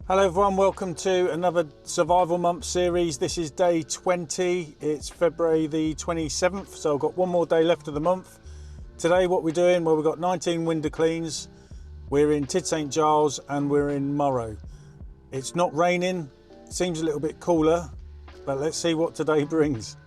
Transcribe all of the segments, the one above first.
Hello everyone, welcome to another survival month series. This is day 20. It's February the 27th, so I've got one more day left of the month. Today what we're doing, well, we've got 19 window cleans. We're in Tid St Giles and we're in Murrow. It's not raining, seems a little bit cooler, but let's see what today brings.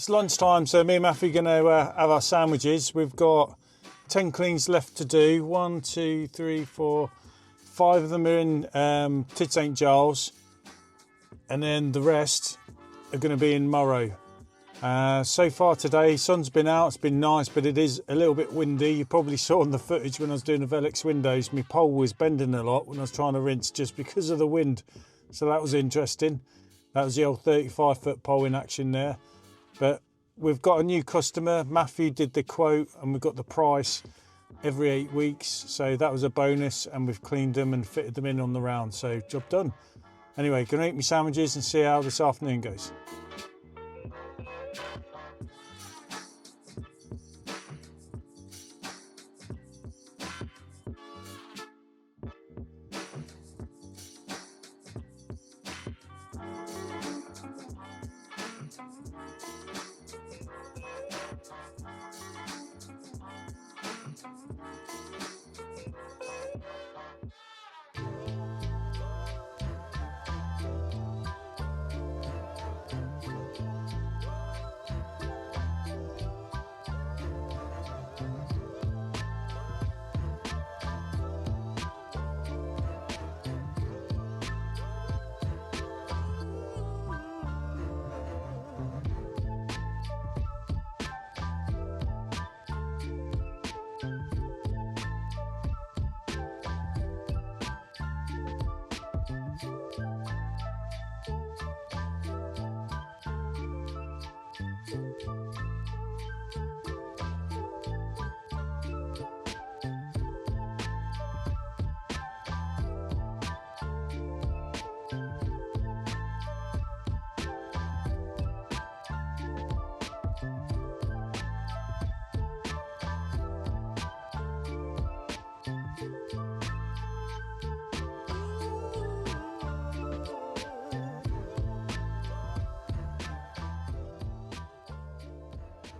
It's lunchtime, so me and Matthew are going to have our sandwiches. We've got 10 cleans left to do. 1, 2, 3, 4, 5 of them are in Tid St Giles, and then the rest are going to be in Murrow. So far today, sun's been out, it's been nice, but it is a little bit windy. You probably saw in the footage when I was doing the Velux windows, my pole was bending a lot when I was trying to rinse just because of the wind. So that was interesting. That was the old 35-foot pole in action there. But we've got a new customer. Matthew did the quote and we've got the price every 8 weeks. So that was a bonus, and we've cleaned them and fitted them in on the round. So job done. Anyway, gonna eat my sandwiches and see how this afternoon goes.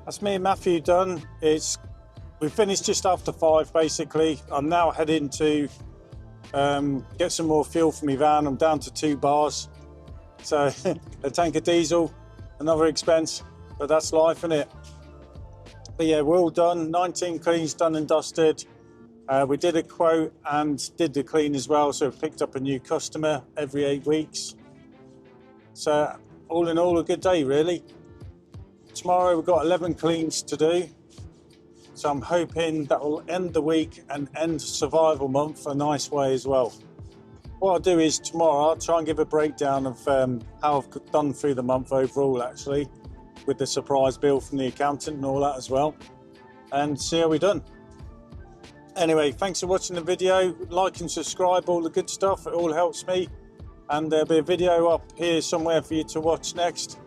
That's me and Matthew done. We finished just after 5 basically. I'm now heading to get some more fuel for my van. I'm down to 2 bars. So a tank of diesel, another expense, but that's life, isn't it? But yeah, we're all done. 19 cleans done and dusted. We did a quote and did the clean as well. So we picked up a new customer every 8 weeks. So all in all, a good day really. Tomorrow we've got 11 cleans to do, so I'm hoping that will end the week and end survival month a nice way as well. What I'll do is tomorrow I'll try and give a breakdown of how I've done through the month overall, actually, with the surprise bill from the accountant and all that as well, and see how we've done. Anyway, thanks for watching the video. Like and subscribe, all the good stuff, it all helps me, and there'll be a video up here somewhere for you to watch next.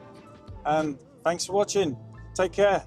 And thanks for watching. Take care.